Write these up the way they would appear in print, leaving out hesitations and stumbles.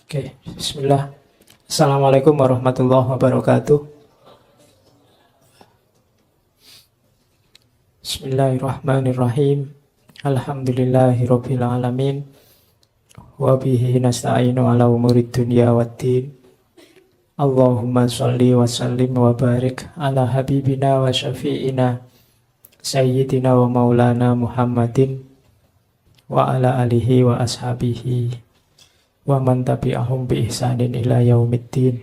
Oke, bismillah. Assalamualaikum warahmatullahi wabarakatuh. Bismillahirrahmanirrahim. Alhamdulillahirabbil alamin. Wa bihi nasta'inu ala umurid dunya waddin. Allahumma shalli wa sallim wa barik ala habibina wa syafi'ina sayyidina wa maulana Muhammadin wa ala alihi wa ashabihi wa man tabi'ahum bi ihsanin ila yaumiddin.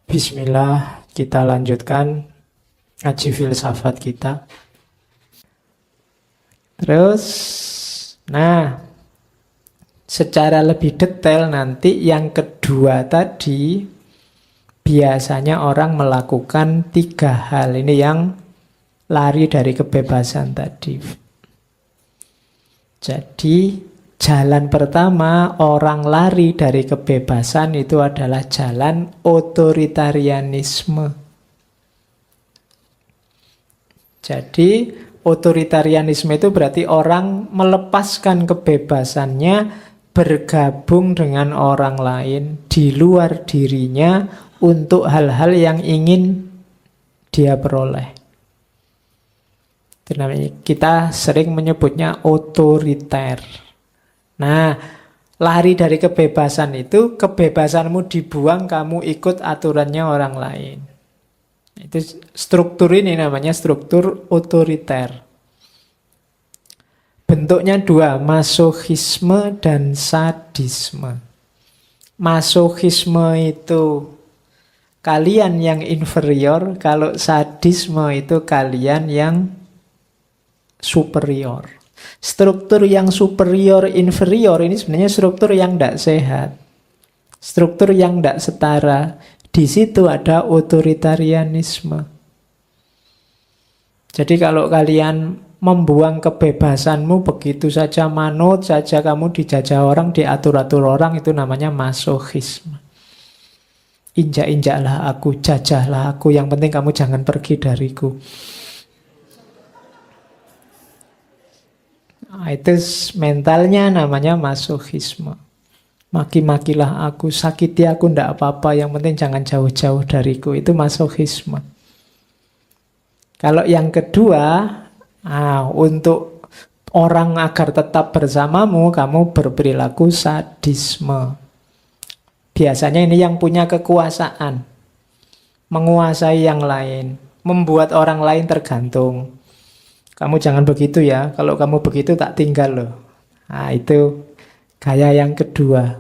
Bismillah, kita lanjutkan ngaji filsafat kita. Terus, secara lebih detail nanti yang kedua tadi, biasanya orang melakukan 3 hal. Ini yang lari dari kebebasan tadi. Jadi, jalan pertama orang lari dari kebebasan itu adalah jalan otoritarianisme. Jadi otoritarianisme itu berarti orang melepaskan kebebasannya bergabung dengan orang lain di luar dirinya untuk hal-hal yang ingin dia peroleh. Kita sering menyebutnya otoriter. Lari dari kebebasan itu, kebebasanmu dibuang, kamu ikut aturannya orang lain. Itu struktur ini namanya struktur otoriter. Bentuknya 2, masokisme dan sadisme. Masokisme itu kalian yang inferior, kalau sadisme itu kalian yang superior. Struktur yang superior inferior ini sebenarnya struktur yang tidak sehat, struktur yang tidak setara. Di situ ada otoritarianisme. Jadi kalau kalian membuang kebebasanmu begitu saja, manut saja, kamu dijajah orang, diatur-atur orang, itu namanya masokisme. Injak-injaklah aku, jajahlah aku, yang penting kamu jangan pergi dariku. Itu mentalnya namanya masokisme. Maki-makilah aku, sakiti aku, ndak apa-apa, yang penting jangan jauh-jauh dariku. Itu masokisme. Kalau yang kedua, untuk orang agar tetap bersamamu, kamu berperilaku sadisme. Biasanya ini yang punya kekuasaan, menguasai yang lain, membuat orang lain tergantung. Kamu jangan begitu ya, kalau kamu begitu tak tinggal loh. Itu gaya yang kedua.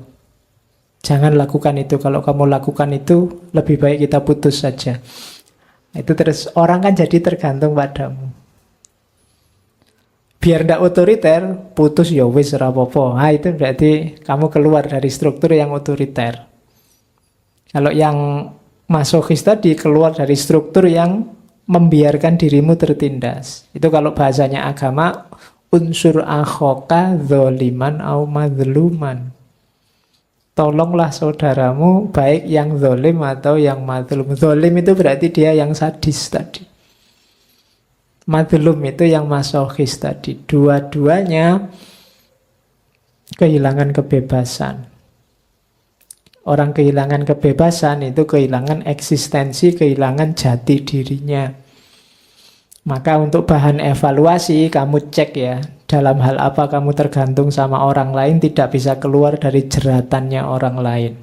Jangan lakukan itu, kalau kamu lakukan itu lebih baik kita putus saja. Itu terus orang kan jadi tergantung padamu. Biar ndak otoriter, putus ya wis ora apa-apa. Itu berarti kamu keluar dari struktur yang otoriter. Kalau yang masokis tadi keluar dari struktur yang membiarkan dirimu tertindas. Itu kalau bahasanya agama, unsur akhoka zoliman au madluman. Tolonglah saudaramu baik yang zolim atau yang madlum. Zolim itu berarti dia yang sadis tadi. Madlum itu yang masokis tadi. Dua-duanya kehilangan kebebasan. Orang kehilangan kebebasan itu kehilangan eksistensi, kehilangan jati dirinya. Maka untuk bahan evaluasi kamu cek ya, dalam hal apa kamu tergantung sama orang lain, tidak bisa keluar dari jeratannya orang lain.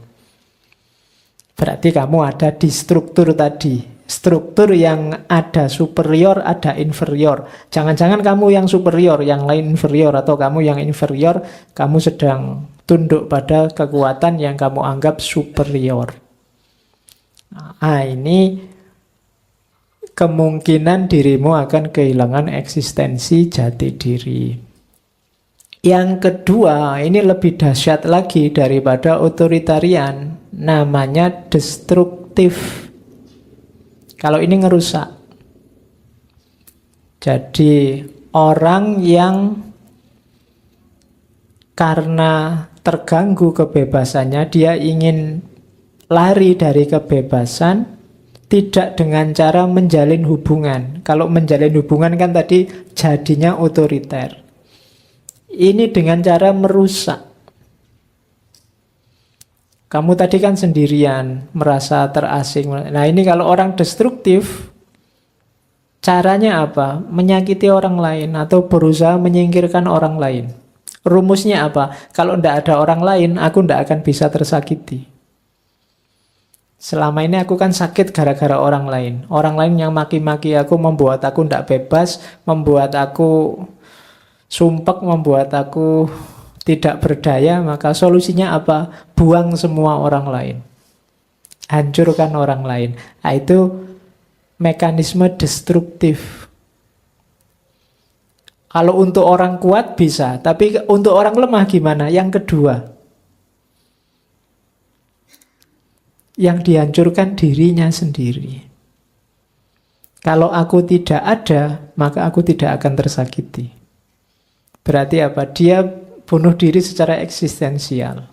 Berarti kamu ada di struktur tadi. Struktur yang ada superior, ada inferior. Jangan-jangan kamu yang superior, yang lain inferior, atau kamu yang inferior, kamu sedang tunduk pada kekuatan yang kamu anggap superior. Ini kemungkinan dirimu akan kehilangan eksistensi jati diri. Yang kedua, ini lebih dahsyat lagi daripada otoritarian, namanya destruktif. Kalau ini ngerusak. Jadi orang yang karena terganggu kebebasannya, dia ingin lari dari kebebasan, tidak dengan cara menjalin hubungan. Kalau menjalin hubungan kan tadi jadinya otoriter. Ini dengan cara merusak. Kamu tadi kan sendirian, merasa terasing. Nah ini kalau orang destruktif, caranya apa? Menyakiti orang lain atau berusaha menyingkirkan orang lain. Rumusnya apa? Kalau tidak ada orang lain, aku tidak akan bisa tersakiti. Selama ini aku kan sakit gara-gara orang lain. Orang lain yang maki-maki aku, membuat aku tidak bebas, membuat aku sumpek, membuat aku tidak berdaya. Maka solusinya apa? Buang semua orang lain. Hancurkan orang lain. Nah, itu mekanisme destruktif. Kalau untuk orang kuat bisa, tapi untuk orang lemah gimana? Yang kedua, yang dihancurkan dirinya sendiri. Kalau aku tidak ada, maka aku tidak akan tersakiti. Berarti apa? Dia bunuh diri secara eksistensial.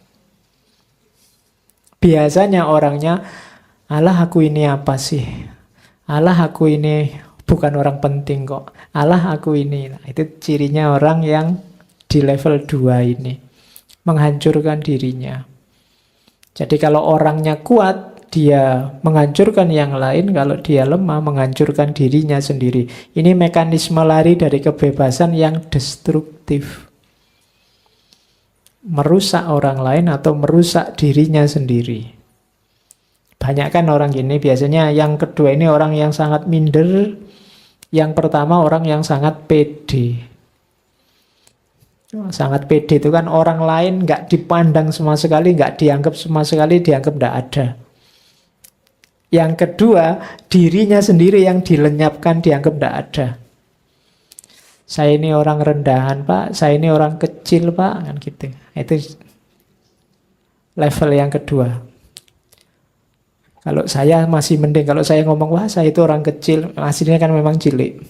Biasanya orangnya, alah aku ini apa sih? Alah aku ini bukan orang penting kok. Alah aku ini. Nah, itu cirinya orang yang di level 2 ini. Menghancurkan dirinya. Jadi kalau orangnya kuat, dia menghancurkan yang lain. Kalau dia lemah, menghancurkan dirinya sendiri. Ini mekanisme lari dari kebebasan yang destruktif. Merusak orang lain atau merusak dirinya sendiri. Banyak kan orang gini, biasanya yang kedua ini orang yang sangat minder. Yang pertama orang yang sangat pede. Sangat pede itu kan orang lain nggak dipandang sama sekali, nggak dianggap sama sekali, dianggap nggak ada. Yang kedua, dirinya sendiri yang dilenyapkan, dianggap nggak ada. Saya ini orang rendahan, Pak. Saya ini orang kecil, Pak. Kan gitu. Itu level yang kedua. Kalau saya masih mending, kalau saya ngomong, wah saya itu orang kecil, aslinya kan memang cilik.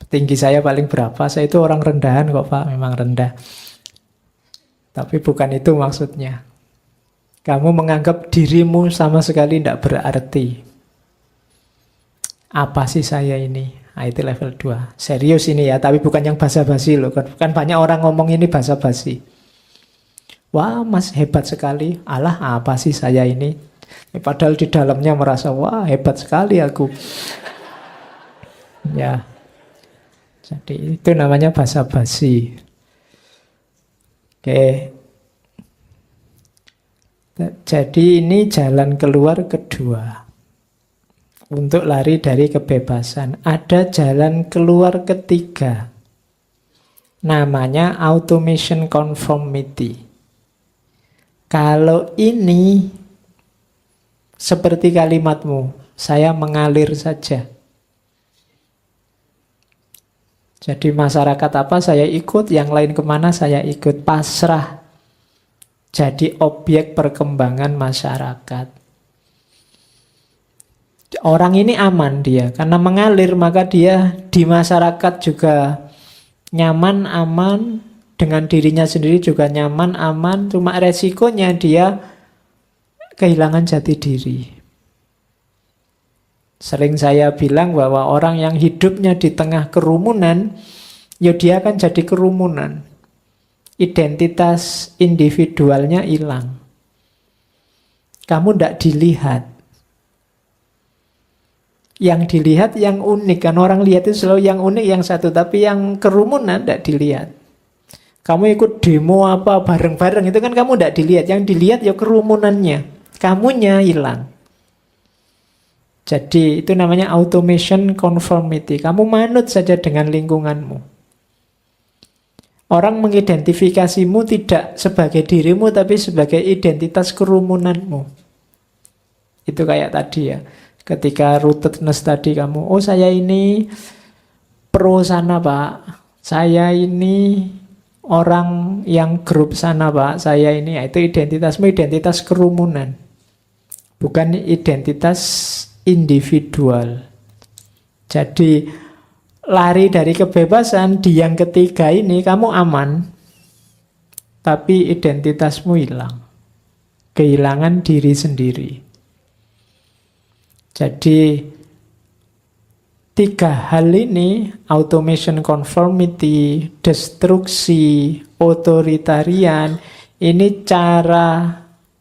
Tinggi saya paling berapa, saya itu orang rendahan kok Pak, memang rendah. Tapi bukan itu maksudnya. Kamu menganggap dirimu sama sekali tidak berarti. Apa sih saya ini? Nah, itu level 2. Serius ini ya, tapi bukan yang basa-basi loh. Kan banyak orang ngomong ini basa-basi. Wah mas hebat sekali, alah apa sih saya ini? Padahal di dalamnya merasa, wah hebat sekali aku. Ya, jadi itu namanya basa-basi. Oke. Jadi ini jalan keluar kedua. Untuk lari dari kebebasan. Ada jalan keluar ketiga. Namanya automation conformity. Kalau ini seperti kalimatmu, saya mengalir saja. Jadi masyarakat apa saya ikut, yang lain kemana saya ikut, pasrah. Jadi objek perkembangan masyarakat. Orang ini aman dia, karena mengalir maka dia di masyarakat juga nyaman, aman. Dengan dirinya sendiri juga nyaman, aman. Cuma resikonya dia kehilangan jati diri. Sering saya bilang bahwa orang yang hidupnya di tengah kerumunan, ya dia akan jadi kerumunan. Identitas individualnya hilang. Kamu tidak dilihat. Yang dilihat yang unik. Kan orang lihat itu selalu yang unik, yang satu. Tapi yang kerumunan tidak dilihat. Kamu ikut demo apa bareng-bareng itu kan kamu tidak dilihat. Yang dilihat ya kerumunannya. Kamunya hilang. Jadi itu namanya automation conformity. Kamu manut saja dengan lingkunganmu. Orang mengidentifikasimu tidak sebagai dirimu tapi sebagai identitas kerumunanmu. Itu kayak tadi ya. Ketika rootedness tadi kamu, oh saya ini pro sana Pak. Saya ini orang yang grup sana Pak, saya ini, itu identitasmu, identitas kerumunan. Bukan identitas individual. Jadi lari dari kebebasan di yang ketiga ini kamu aman, tapi identitasmu hilang. Kehilangan diri sendiri. Jadi tiga hal ini, automation conformity, destruksi, otoritarian, ini cara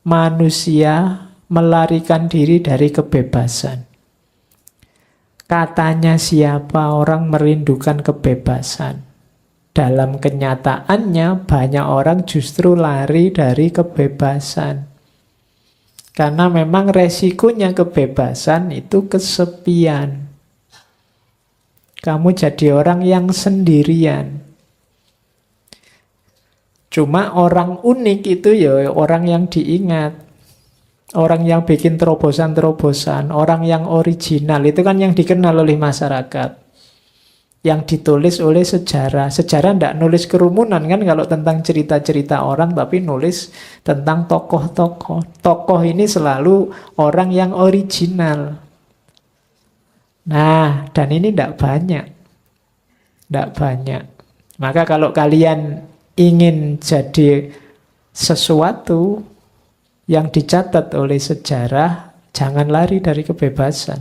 manusia melarikan diri dari kebebasan. Katanya siapa orang merindukan kebebasan. Dalam kenyataannya banyak orang justru lari dari kebebasan. Karena memang resikonya kebebasan itu kesepian. Kamu jadi orang yang sendirian. Cuma orang unik itu ya orang yang diingat. Orang yang bikin terobosan-terobosan. Orang yang original. Itu kan yang dikenal oleh masyarakat. Yang ditulis oleh sejarah. Sejarah tidak nulis kerumunan kan kalau tentang cerita-cerita orang, tapi nulis tentang tokoh-tokoh. Tokoh ini selalu orang yang original. Nah, dan ini tidak banyak. Tidak banyak. Maka kalau kalian ingin jadi sesuatu yang dicatat oleh sejarah, jangan lari dari kebebasan.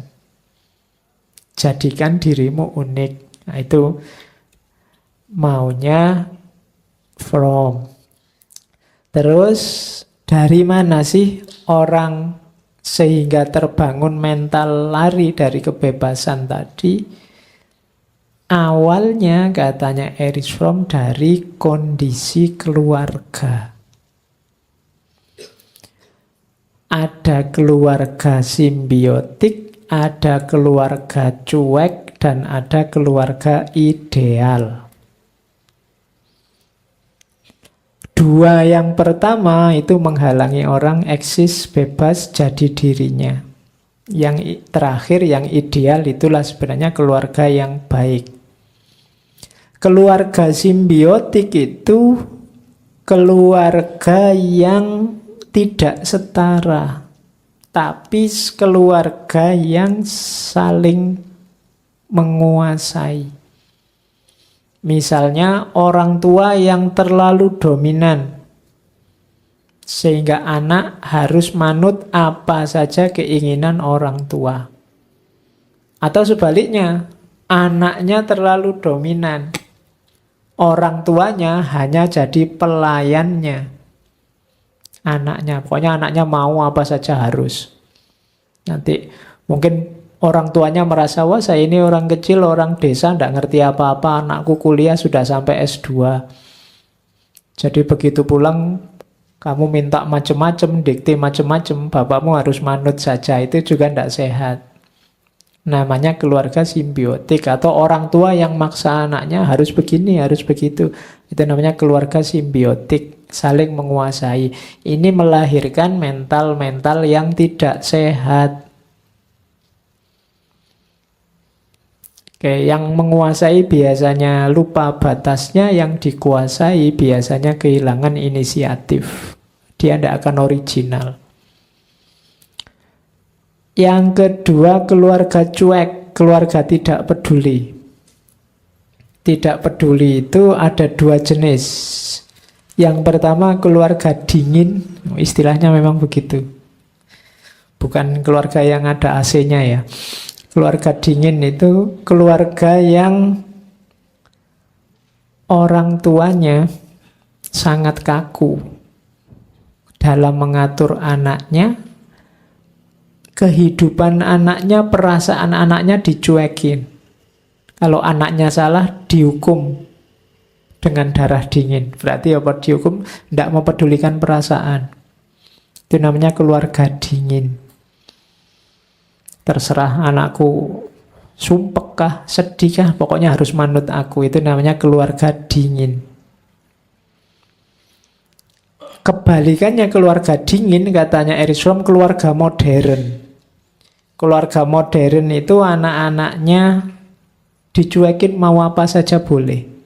Jadikan dirimu unik. Nah, itu maunya Fromm. Terus dari mana sih orang sehingga terbangun mental lari dari kebebasan tadi? Awalnya katanya Erich Fromm dari kondisi keluarga. Ada keluarga simbiotik, ada keluarga cuek, dan ada keluarga ideal. Dua yang pertama itu menghalangi orang eksis bebas jadi dirinya. Yang terakhir, yang ideal, itulah sebenarnya keluarga yang baik. Keluarga simbiotik itu keluarga yang tidak setara, tapi keluarga yang saling menguasai. Misalnya orang tua yang terlalu dominan, sehingga anak harus manut apa saja keinginan orang tua. Atau sebaliknya, anaknya terlalu dominan, orang tuanya hanya jadi pelayannya. Pokoknya anaknya mau apa saja harus. Nanti mungkin orang tuanya merasa, wah saya ini orang kecil, orang desa, tidak ngerti apa-apa, anakku kuliah sudah sampai S2. Jadi begitu pulang, kamu minta macam-macam, dikte macam-macam, bapakmu harus manut saja, itu juga tidak sehat. Namanya keluarga simbiotik, atau orang tua yang maksa anaknya harus begini, harus begitu. Itu namanya keluarga simbiotik, saling menguasai. Ini melahirkan mental-mental yang tidak sehat. Oke, yang menguasai biasanya lupa batasnya, yang dikuasai biasanya kehilangan inisiatif. Dia tidak akan original. Yang kedua, keluarga cuek, keluarga tidak peduli. Tidak peduli itu ada dua jenis. Yang pertama, keluarga dingin, istilahnya memang begitu. Bukan keluarga yang ada AC-nya ya. Keluarga dingin itu keluarga yang orang tuanya sangat kaku dalam mengatur anaknya, kehidupan anaknya, perasaan anaknya dicuekin. Kalau anaknya salah, dihukum dengan darah dingin. Berarti apa dihukum? Tidak mempedulikan perasaan. Itu namanya keluarga dingin. Terserah anakku sumpek kah, sedih kah, pokoknya harus manut aku. Itu namanya keluarga dingin. Kebalikannya keluarga dingin, katanya Erich Fromm, keluarga modern. Keluarga modern itu anak-anaknya dicuekin mau apa saja boleh.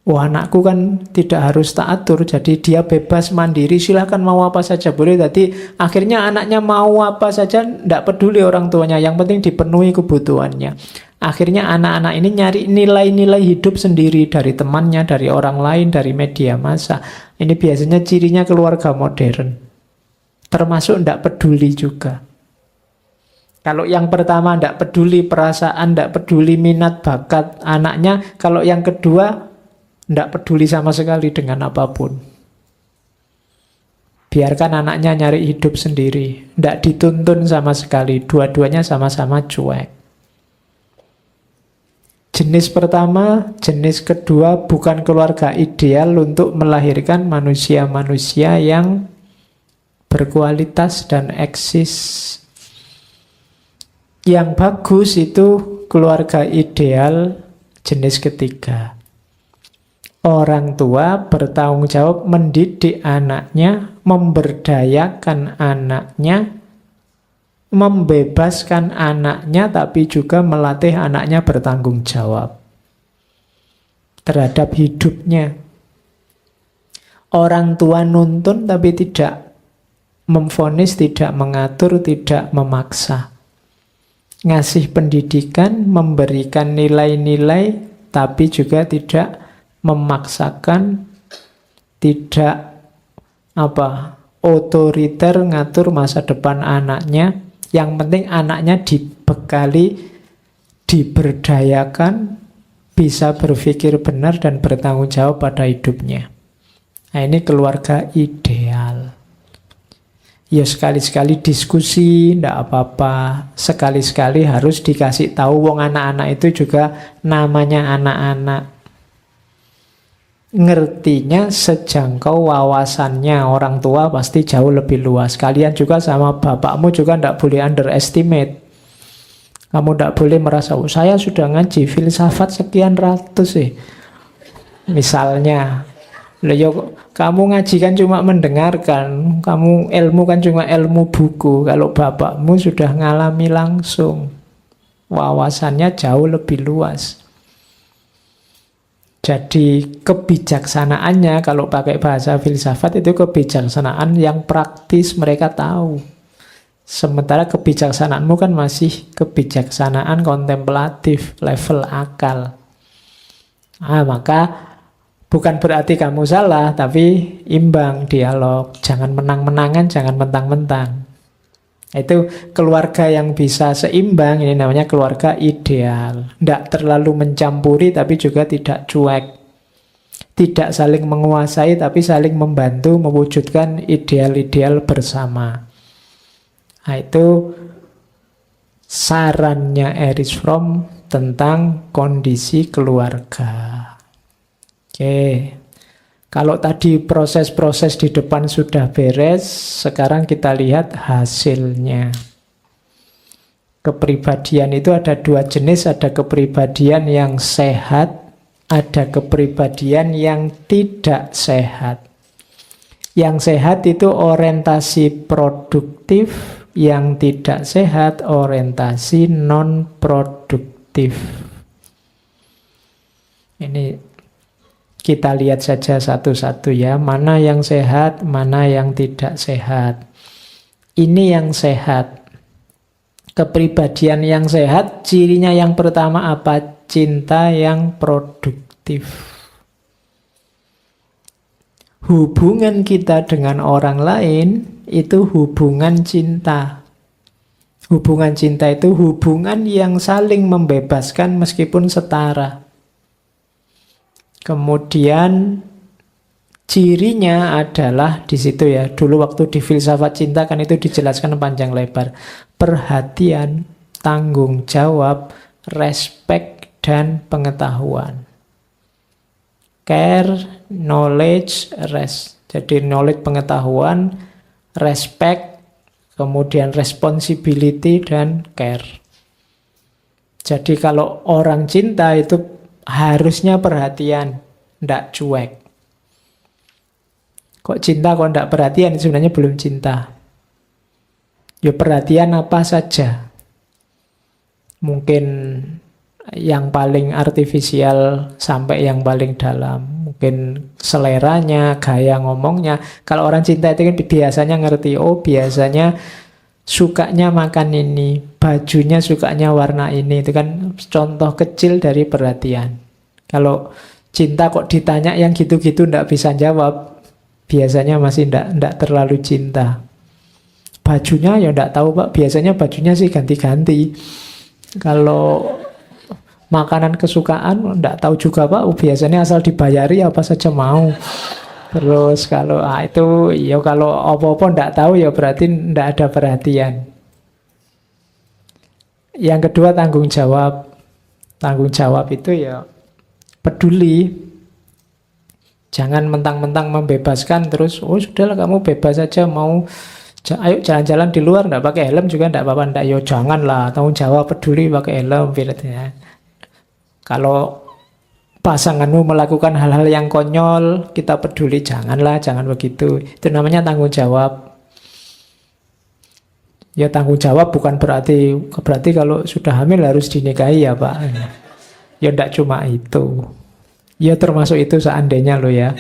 Wah, anakku kan tidak harus tak atur, jadi dia bebas mandiri, silahkan mau apa saja boleh. Jadi akhirnya anaknya mau apa saja, tidak peduli orang tuanya, yang penting dipenuhi kebutuhannya. Akhirnya anak-anak ini nyari nilai-nilai hidup sendiri dari temannya, dari orang lain, dari media massa. Ini biasanya cirinya keluarga modern. Termasuk tidak peduli juga. Kalau yang pertama tidak peduli perasaan, tidak peduli minat bakat anaknya. Kalau yang kedua tidak peduli sama sekali dengan apapun. Biarkan anaknya nyari hidup sendiri. Tidak dituntun sama sekali. Dua-duanya sama-sama cuek. Jenis pertama, jenis kedua bukan keluarga ideal untuk melahirkan manusia-manusia yang berkualitas dan eksis. Yang bagus itu keluarga ideal jenis ketiga. Orang tua bertanggung jawab mendidik anaknya, memberdayakan anaknya, membebaskan anaknya, tapi juga melatih anaknya bertanggung jawab terhadap hidupnya. Orang tua nuntun tapi tidak memvonis, tidak mengatur, tidak memaksa. Ngasih pendidikan, memberikan nilai-nilai, tapi juga tidak memaksakan, tidak otoriter ngatur masa depan anaknya. Yang penting anaknya dibekali, diberdayakan, bisa berpikir benar dan bertanggung jawab pada hidupnya. Nah, ini keluarga ideal. Ya sekali-sekali diskusi, ndak apa-apa. Sekali-sekali harus dikasih tahu, wong anak-anak itu juga namanya anak-anak. Ngertinya sejangkau wawasannya. Orang tua pasti jauh lebih luas. Kalian juga sama bapakmu juga ndak boleh underestimate. Kamu ndak boleh merasa, saya sudah ngaji filsafat sekian ratus misalnya. Kamu ngaji kan cuma mendengarkan. Kamu ilmu kan cuma ilmu buku. Kalau bapakmu sudah ngalami langsung, wawasannya jauh lebih luas. Jadi kebijaksanaannya, kalau pakai bahasa filsafat, itu kebijaksanaan yang praktis mereka tahu. Sementara kebijaksanaanmu kan masih kebijaksanaan kontemplatif, level akal. Maka bukan berarti kamu salah, tapi imbang dialog. Jangan menang-menangan, jangan mentang-mentang. Itu keluarga yang bisa seimbang, ini namanya keluarga ideal. Tidak terlalu mencampuri, tapi juga tidak cuek. Tidak saling menguasai, tapi saling membantu mewujudkan ideal-ideal bersama. Nah, itu sarannya Erich Fromm tentang kondisi keluarga. Oke. Kalau tadi proses-proses di depan sudah beres, sekarang kita lihat hasilnya. Kepribadian itu ada dua jenis, ada kepribadian yang sehat, ada kepribadian yang tidak sehat. Yang sehat itu orientasi produktif, yang tidak sehat orientasi non-produktif. Ini kita lihat saja satu-satu ya, mana yang sehat, mana yang tidak sehat. Ini yang sehat. Kepribadian yang sehat, cirinya yang pertama apa? Cinta yang produktif. Hubungan kita dengan orang lain itu hubungan cinta. Hubungan cinta itu hubungan yang saling membebaskan meskipun setara. Kemudian cirinya adalah di situ ya. Dulu waktu di filsafat cinta kan itu dijelaskan panjang lebar. Perhatian, tanggung jawab, respect, dan pengetahuan. Care, knowledge, rest. Jadi knowledge, pengetahuan, respect, kemudian responsibility, dan care. Jadi kalau orang cinta itu harusnya perhatian, ndak cuek. Kok cinta kok ndak perhatian? Sebenarnya belum cinta. Ya perhatian apa saja. Mungkin yang paling artifisial sampai yang paling dalam. Mungkin seleranya, gaya ngomongnya. Kalau orang cinta itu kan biasanya ngerti, oh biasanya sukanya makan ini, bajunya sukanya warna ini. Itu kan contoh kecil dari perhatian. Kalau cinta kok ditanya yang gitu-gitu ndak bisa jawab, biasanya masih ndak terlalu cinta. Bajunya ya ndak tahu Pak, biasanya bajunya sih ganti-ganti. Kalau makanan kesukaan ndak tahu juga Pak, biasanya asal dibayari apa saja mau. Terus kalau itu ya kalau apa-apa ndak tahu ya berarti ndak ada perhatian. Yang kedua tanggung jawab. Tanggung jawab itu ya peduli. Jangan mentang-mentang membebaskan terus, oh sudahlah kamu bebas saja mau ayo jalan-jalan di luar ndak pakai helm juga ndak apa-apa, ndak yo janganlah, tanggung jawab peduli pakai helm ya. Kalau pasanganmu melakukan hal-hal yang konyol, kita peduli, janganlah, jangan begitu. Itu namanya tanggung jawab. Ya tanggung jawab bukan berarti kalau sudah hamil harus dinikahi ya Pak. Ya ndak cuma itu. Ya termasuk itu seandainya lo ya.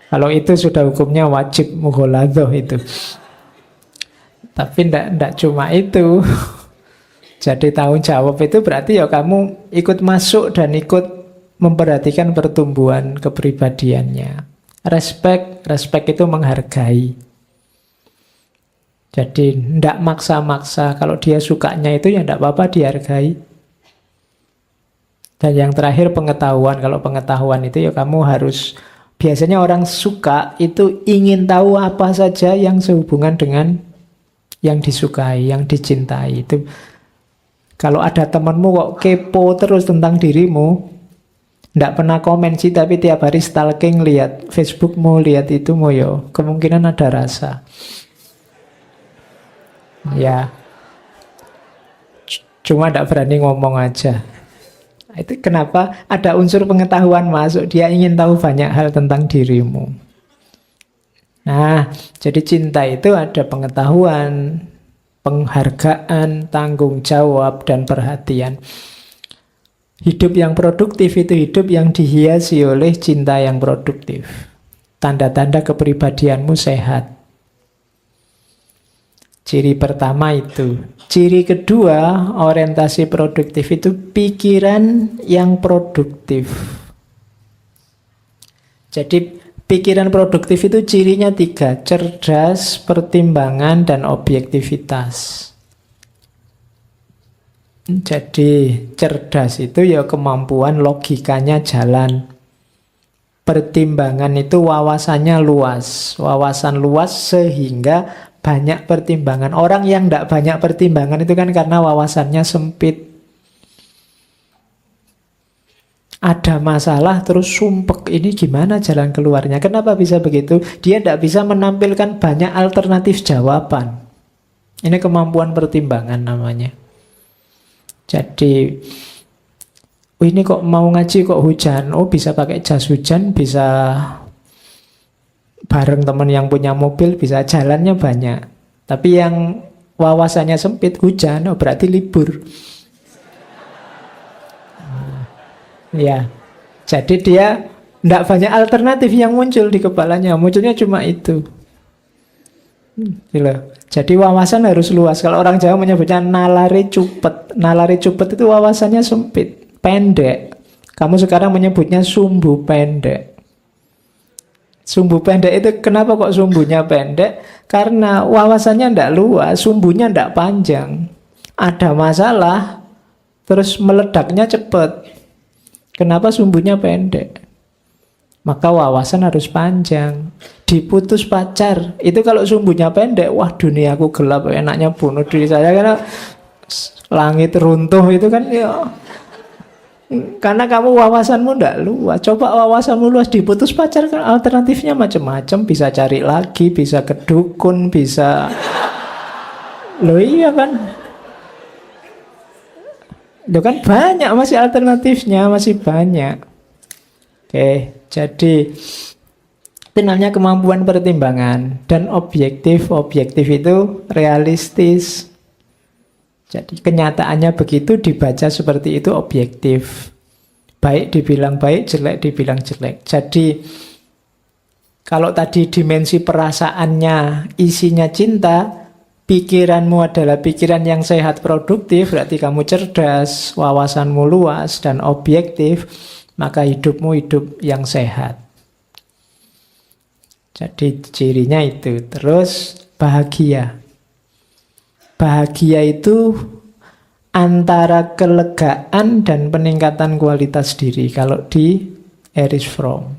Kalau itu sudah hukumnya wajib mughaladhah itu. Tapi ndak cuma itu. Jadi tanggung jawab itu berarti ya kamu ikut masuk dan ikut memperhatikan pertumbuhan kepribadiannya. Respect itu menghargai. Jadi ndak maksa-maksa. Kalau dia sukanya itu ya ndak apa-apa dihargai. Dan yang terakhir pengetahuan. Kalau pengetahuan itu ya kamu harus, biasanya orang suka itu ingin tahu apa saja yang sehubungan dengan yang disukai, yang dicintai. Itu kalau ada temanmu kok kepo terus tentang dirimu, ndak pernah komen sih tapi tiap hari stalking, lihat Facebookmu, lihat itu mau yo, kemungkinan ada rasa. Ya. Cuma ndak berani ngomong aja. Itu kenapa ada unsur pengetahuan masuk. Dia ingin tahu banyak hal tentang dirimu. Nah, jadi cinta itu ada pengetahuan, penghargaan, tanggung jawab, dan perhatian. Hidup yang produktif itu hidup yang dihiasi oleh cinta yang produktif. Tanda-tanda kepribadianmu sehat. Ciri pertama itu. Ciri kedua, orientasi produktif itu pikiran yang produktif. Jadi pikiran produktif itu cirinya 3. Cerdas, pertimbangan, dan objektivitas. Jadi cerdas itu ya kemampuan logikanya jalan. Pertimbangan itu wawasannya luas. Wawasan luas sehingga banyak pertimbangan. Orang yang tidak banyak pertimbangan itu kan karena wawasannya sempit. Ada masalah terus sumpek, ini gimana jalan keluarnya? Kenapa bisa begitu? Dia tidak bisa menampilkan banyak alternatif jawaban. Ini kemampuan pertimbangan namanya. Jadi ini kok mau ngaji kok hujan. Oh bisa pakai jas hujan, bisa bareng teman yang punya mobil, bisa jalannya banyak. Tapi yang wawasannya sempit, hujan, oh berarti libur. Ya, jadi dia tidak banyak alternatif yang muncul di kepalanya. Munculnya cuma itu. Gitu. Jadi wawasan harus luas. Kalau orang Jawa menyebutnya nalari cupet. Nalari cupet itu wawasannya sempit, pendek. Kamu sekarang menyebutnya sumbu pendek. Sumbu pendek itu kenapa kok sumbunya pendek? Karena wawasannya tidak luas, sumbunya tidak panjang. Ada masalah, terus meledaknya cepat. Kenapa sumbunya pendek? Maka wawasan harus panjang. Diputus pacar, itu kalau sumbunya pendek, wah duniaku gelap, enaknya bunuh diri saya. Karena langit runtuh itu kan ya... Karena kamu wawasanmu tidak luas. Coba wawasanmu luas, diputus pacar kan alternatifnya macam-macam. Bisa cari lagi, bisa ke dukun, bisa... Loh iya kan? Loh kan banyak masih alternatifnya, masih banyak. Oke, jadi itu namanya kemampuan pertimbangan. Dan objektif itu realistis. Jadi kenyataannya begitu, dibaca seperti itu objektif. Baik dibilang baik, jelek dibilang jelek. Jadi kalau tadi dimensi perasaannya isinya cinta, pikiranmu adalah pikiran yang sehat produktif, berarti kamu cerdas, wawasanmu luas dan objektif, maka hidupmu hidup yang sehat. Jadi cirinya itu. Terus bahagia. Bahagia itu antara kelegaan dan peningkatan kualitas diri kalau di Erich Fromm.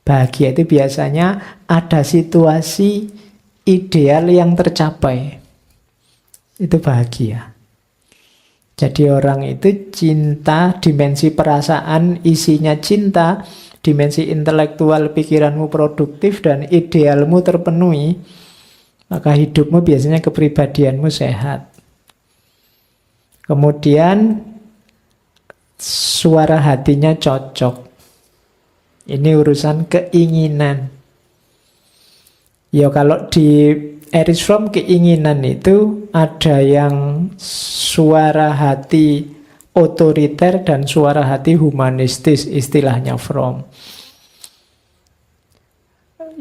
Bahagia itu biasanya ada situasi ideal yang tercapai. Itu bahagia. Jadi orang itu cinta, dimensi perasaan, isinya cinta, dimensi intelektual, pikiranmu produktif, dan idealmu terpenuhi, maka hidupmu biasanya kepribadianmu sehat. Kemudian suara hatinya cocok. Ini urusan keinginan. Ya kalau di Erich Fromm keinginan itu ada yang suara hati otoriter dan suara hati humanistis, istilahnya Fromm.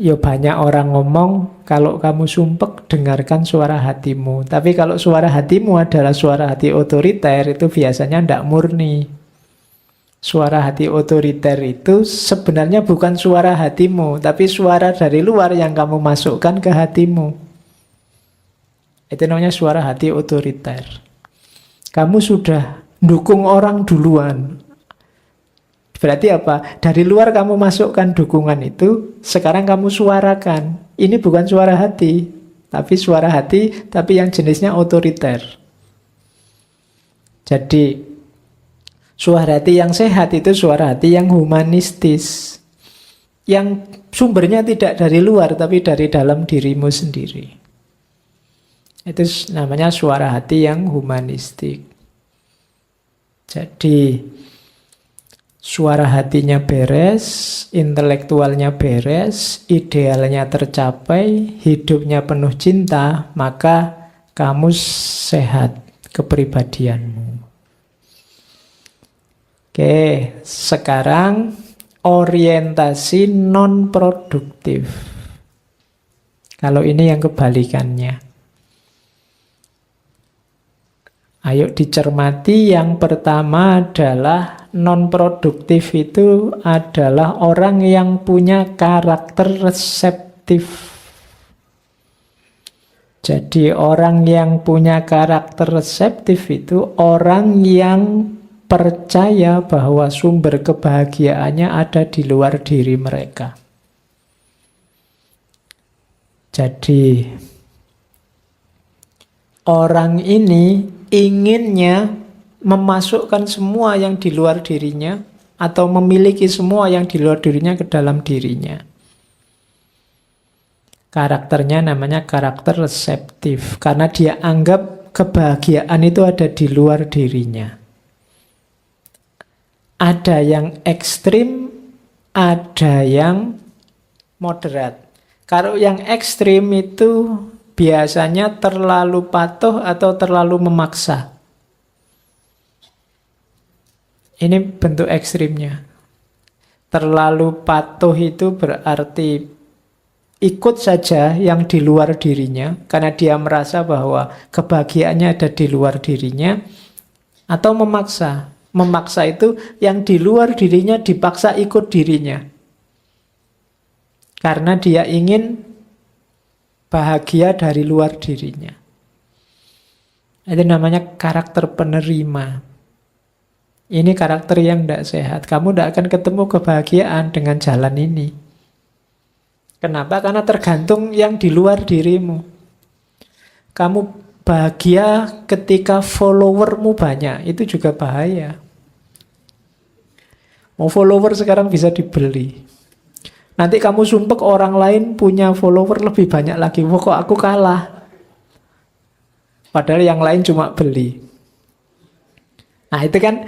Ya banyak orang ngomong, kalau kamu sumpek dengarkan suara hatimu. Tapi kalau suara hatimu adalah suara hati otoriter, itu biasanya tidak murni. Suara hati otoriter itu sebenarnya bukan suara hatimu, tapi suara dari luar yang kamu masukkan ke hatimu. Itu namanya suara hati otoriter. Kamu sudah dukung orang duluan. Berarti apa? Dari luar kamu masukkan dukungan itu, sekarang kamu suarakan. Ini bukan suara hati, tapi yang jenisnya otoriter. Jadi suara hati yang sehat itu suara hati yang humanistis. Yang sumbernya tidak dari luar, tapi dari dalam dirimu sendiri. Itu namanya suara hati yang humanistik. Jadi suara hatinya beres, intelektualnya beres, idealnya tercapai, hidupnya penuh cinta, maka kamu sehat kepribadianmu. Oke, sekarang orientasi non-produktif. Kalau ini yang kebalikannya. Ayo dicermati, yang pertama adalah non-produktif itu adalah orang yang punya karakter reseptif. Jadi orang yang punya karakter reseptif itu orang yang percaya bahwa sumber kebahagiaannya ada di luar diri mereka. Jadi orang ini inginnya memasukkan semua yang di luar dirinya atau memiliki semua yang di luar dirinya ke dalam dirinya. Karakternya namanya karakter reseptif karena dia anggap kebahagiaan itu ada di luar dirinya. Ada yang ekstrim, ada yang moderat. Kalau yang ekstrim itu biasanya terlalu patuh atau terlalu memaksa. Ini bentuk ekstrimnya. Terlalu patuh itu berarti ikut saja yang di luar dirinya, karena dia merasa bahwa kebahagiaannya ada di luar dirinya, atau memaksa. Memaksa itu yang di luar dirinya dipaksa ikut dirinya. Karena dia ingin bahagia dari luar dirinya. Itu namanya karakter penerima. Ini karakter yang tidak sehat. Kamu tidak akan ketemu kebahagiaan dengan jalan ini. Kenapa? Karena tergantung yang di luar dirimu. Kamu bahagia ketika followermu banyak. Itu juga bahaya. Mau follower sekarang bisa dibeli. Nanti kamu sumpek orang lain punya follower lebih banyak lagi. Wah, kok aku kalah? Padahal yang lain cuma beli. Nah itu kan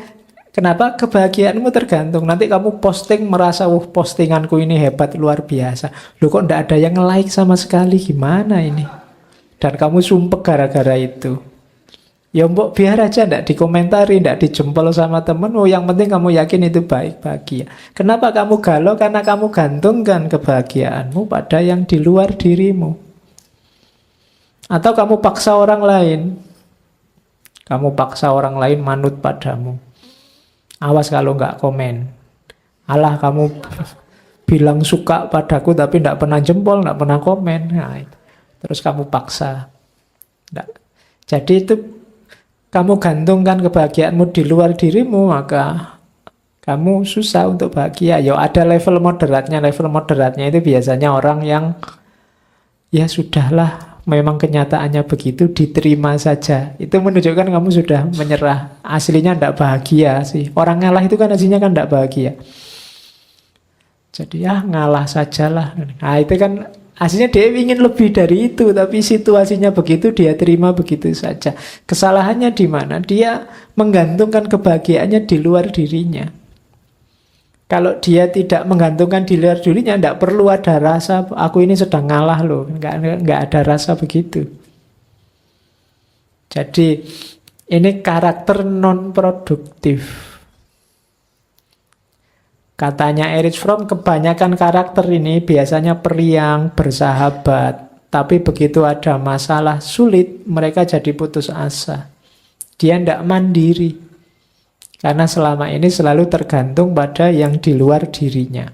kenapa kebahagiaanmu tergantung. Nanti kamu posting merasa, wah postinganku ini hebat luar biasa. Loh kok tidak ada yang like sama sekali, gimana ini? Dan kamu sumpek gara-gara itu. Ya mbok biar aja, tidak dikomentari, tidak dijempol sama temen. Oh yang penting kamu yakin itu baik, bahagia. Kenapa kamu galau? Karena kamu gantungkan kebahagiaanmu pada yang di luar dirimu. Atau kamu paksa orang lain. Kamu paksa orang lain manut padamu. Awas kalau nggak komen. Alah kamu bilang suka padaku tapi tidak pernah jempol, tidak pernah komen. Nah, terus kamu paksa. Nggak. Jadi itu kamu gantungkan kebahagiaanmu di luar dirimu, maka Kamu susah untuk bahagia. Ya ada level moderatnya. Level moderatnya itu biasanya orang yang ya sudahlah, memang kenyataannya begitu, diterima saja. Itu menunjukkan kamu sudah menyerah. Aslinya tidak bahagia sih. Orang ngalah itu kan aslinya kan tidak bahagia. Jadi ya ngalah sajalah. Nah itu kan aslinya dia ingin lebih dari itu, tapi situasinya begitu, dia terima begitu saja. Kesalahannya di mana? Dia menggantungkan kebahagiaannya di luar dirinya. Kalau dia tidak menggantungkan di luar dirinya, tidak perlu ada rasa, aku ini sedang ngalah loh. Nggak ada rasa begitu. Jadi ini karakter non-produktif. Katanya Erich Fromm, kebanyakan karakter ini biasanya periang, bersahabat. Tapi begitu ada masalah sulit, mereka jadi putus asa. Dia tidak mandiri. Karena selama ini selalu tergantung pada yang di luar dirinya.